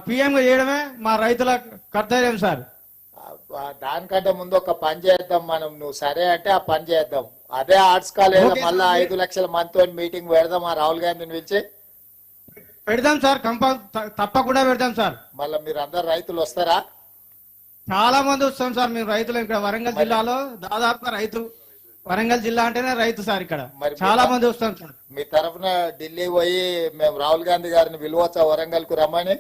PM చేయడమే మా రైతుల కర్తవ్యం సార్. దానికంటే ముందు ఒక పని చేద్దాం మనం, నువ్వు సరే అంటే ఆ పని చేద్దాం. అదే ఆర్ట్స్ కాలేజ్ ఓకే మళ్ళా సార్. 5 లక్షల మందితో మీటింగ్ పెడదాం ఆ రాహుల్ గాంధీని పిలిచి. పెడదాం సార్, తప్పకుండా పెడదాం సార్. మళ్ళీ మీరు అందరు రైతులు వస్తారా? చాలా మంది వస్తాం సార్. మేము రైతులు ఇక్కడ వరంగల్ జిల్లాలో దాదాపుగా రైతు, వరంగల్ జిల్లా అంటేనే రైతు సార్. ఇక్కడ మరి చాలా మంది వస్తాం సార్. మీ తరఫున ఢిల్లీ పోయి మేము రాహుల్ గాంధీ గారిని పిలవచ్చా వరంగల్ కు రమ్మని?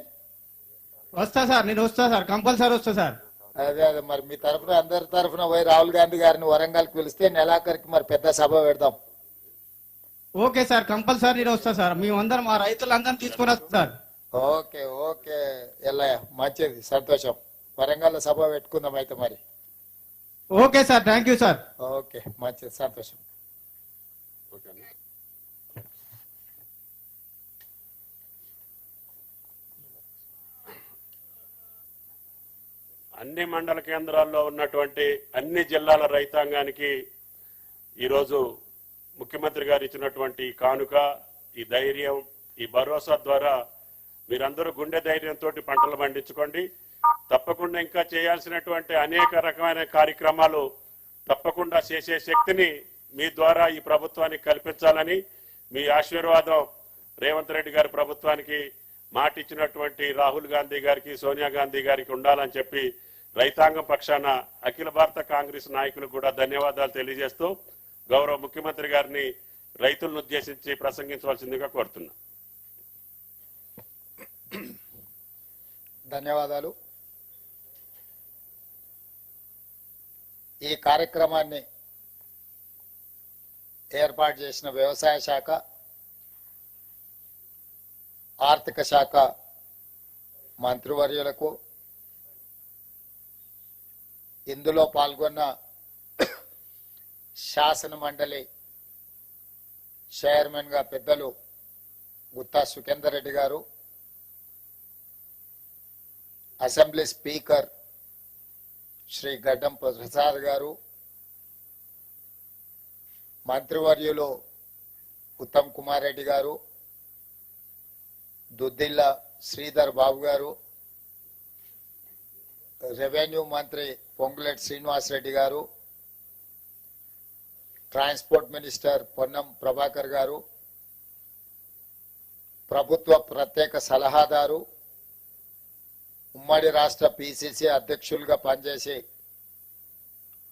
వస్తా సార్, నేను వస్తా సార్, కంపల్సరీ వస్తా సార్. అదే అదే, మరి మీ తరఫున అందరి తరఫున పోయి రాహుల్ గాంధీ గారిని వరంగల్ కు పిలిస్తే నెలాఖరికి మరి పెద్ద సభ పెడదాం. ఓకే సార్, కంపల్సరీ నేను వస్తా సార్. మేమందరం మా రైతులందరం తీసుకుని వస్తా సార్. ఓకే ఓకే ఎల్లయ్య, మంచిది, సంతోషం. వరంగల్ సభ పెట్టుకుందాం అయితే మరి. Okay sir, thank you sir. Okay, మంచిది, సంతోషం. అన్ని మండల కేంద్రాల్లో ఉన్నటువంటి అన్ని జిల్లాల రైతాంగానికి ఈరోజు ముఖ్యమంత్రి గారు ఇచ్చినటువంటి కానుక, ఈ ధైర్యం, ఈ భరోసా ద్వారా మీరందరూ గుండె ధైర్యంతో పంటలు పండించుకోండి. తప్పకుండా ఇంకా చేయాల్సినటువంటి అనేక రకమైన కార్యక్రమాలు తప్పకుండా చేసే శక్తిని మీ ద్వారా ఈ ప్రభుత్వానికి కల్పించాలని, మీ ఆశీర్వాదం రేవంత్ రెడ్డి గారి ప్రభుత్వానికి మాట ఇచ్చినటువంటి రాహుల్ గాంధీ గారికి, సోనియా గాంధీ గారికి ఉండాలని చెప్పి రైతాంగం పక్షాన అఖిల భారత కాంగ్రెస్ నాయకులకు కూడా ధన్యవాదాలు తెలియజేస్తూ గౌరవ ముఖ్యమంత్రి గారిని రైతులను ఉద్దేశించి ప్రసంగించవలసిందిగా కోరుతున్నా. ధన్యవాదాలు. ఈ కార్యక్రమాన్ని ఏర్పాటు చేసిన వ్యవసాయ శాఖ, ఆర్థిక శాఖ మంత్రివర్యులకు, ఇందులో పాల్గొన్న శాసన మండలి చైర్మన్ గా పెద్దలు గుత్తా సుఖేందర్ రెడ్డి గారు, అసెంబ్లీ స్పీకర్ శ్రీ గడ్డం ప్రసాద్ గారు, మంత్రివర్యులు ఉత్తమ్ కుమార్ రెడ్డి గారు, దుద్దిల్ల శ్రీధర్ బాబు గారు, రెవెన్యూ మంత్రి పొంగులేటి శ్రీనివాసరెడ్డి గారు, ట్రాన్స్పోర్ట్ మినిస్టర్ పొన్నం ప్రభాకర్ గారు, ప్రభుత్వ ప్రత్యేక సలహాదారు, ఉమ్మడి రాష్ట్ర పిసిసి అధ్యక్షులుగా పనిచేసి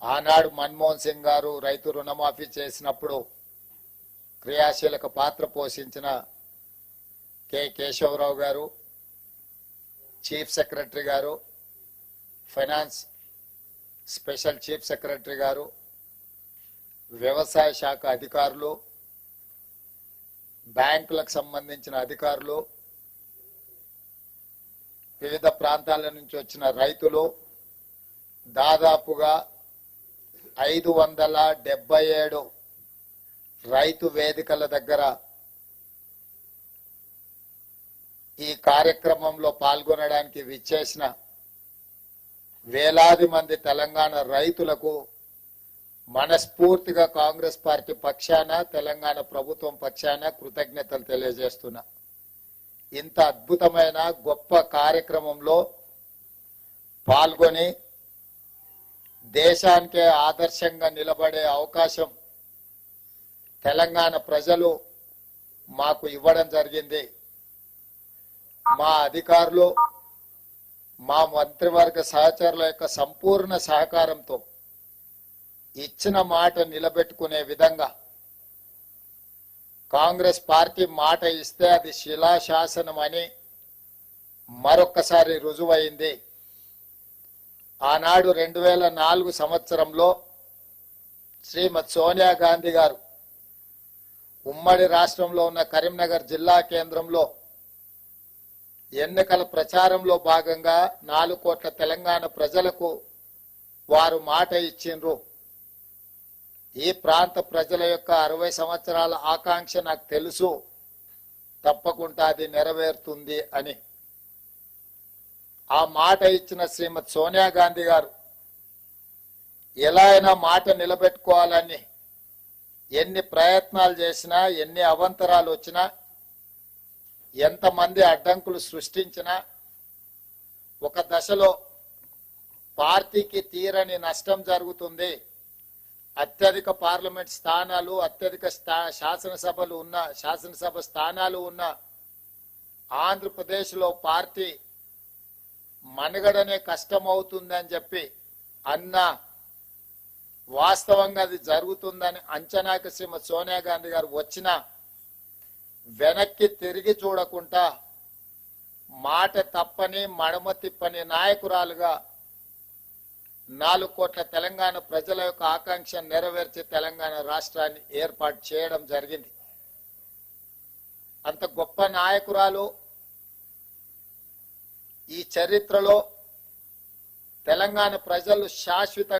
ఆనాడు మన్మోహన్ సింగ్ గారు రైతు రుణమాఫీ చేసినప్పుడు క్రియాశీలక పాత్ర పోషించిన కె కేశవరావు గారు, చీఫ్ సెక్రటరీ గారు, ఫైనాన్స్ స్పెషల్ చీఫ్ సెక్రటరీ గారు, వ్యవసాయ శాఖ అధికారులు, బ్యాంకులకు సంబంధించిన అధికారులు, వివిధ ప్రాంతాల నుంచి వచ్చిన రైతులు, దాదాపుగా 577 రైతు వేదికల దగ్గర ఈ కార్యక్రమంలో పాల్గొనడానికి విచ్చేసిన వేలాది మంది తెలంగాణ రైతులకు మనస్ఫూర్తిగా కాంగ్రెస్ పార్టీ పక్షాన, తెలంగాణ ప్రభుత్వం పక్షాన కృతజ్ఞతలు తెలియజేస్తున్నా. ఇంత అద్భుతమైన గొప్ప కార్యక్రమంలో పాల్గొని దేశానికే ఆదర్శంగా నిలబడే అవకాశం తెలంగాణ ప్రజలు మాకు ఇవ్వడం జరిగింది. మా అధికారులు, మా మంత్రివర్గ సహచరుల యొక్క సంపూర్ణ సహకారంతో ఇచ్చిన మాట నిలబెట్టుకునే విధంగా కాంగ్రెస్ పార్టీ మాట ఇస్తే అది శిలాశాసనం అని మరొక్కసారి రుజువైంది. ఆనాడు 2004 సంవత్సరంలో శ్రీమతి సోనియా గాంధీ గారు ఉమ్మడి రాష్ట్రంలో ఉన్న కరీంనగర్ జిల్లా కేంద్రంలో ఎన్నికల ప్రచారంలో భాగంగా 4 కోట్ల తెలంగాణ ప్రజలకు వారు మాట ఇచ్చిండ్రు. ఈ ప్రాంత ప్రజల యొక్క 60 సంవత్సరాల ఆకాంక్ష నాకు తెలుసు, తప్పకుండా అది నెరవేరుతుంది అని. ఆ మాట ఇచ్చిన శ్రీమతి సోనియా గాంధీ గారు ఎలా అయినా మాట నిలబెట్టుకోవాలని ఎన్ని ప్రయత్నాలు చేసినా, ఎన్ని అవంతరాలు వచ్చినా, ఎంతమంది అడ్డంకులు సృష్టించినా ఒక దశలో పార్టీకి తీరని నష్టం జరుగుతుంది. అత్యధిక పార్లమెంట్ స్థానాలు, అత్యధిక శాసనసభ స్థానాలు ఉన్న ఆంధ్రప్రదేశ్లో పార్టీ మనుగడనే కష్టమవుతుందని చెప్పి అన్నా వాస్తవంగా అది జరుగుతుందని అంచనాకి శ్రీమతి సోనియా గాంధీ గారు వచ్చిన వెనక్కి తిరిగి చూడకుండా మాట తప్పని మడమ తిప్పని నాయకురాలుగా 4 కోట్ల తెలంగాణ ప్రజల యొక్క ఆకాంక్ష నెరవేర్చి తెలంగాణ రాష్ట్రాన్ని ఏర్పాటు చేయడం జరిగింది. అంత గొప్ప నాయకురాలు ఈ చరిత్రలో తెలంగాణ ప్రజలు శాశ్వత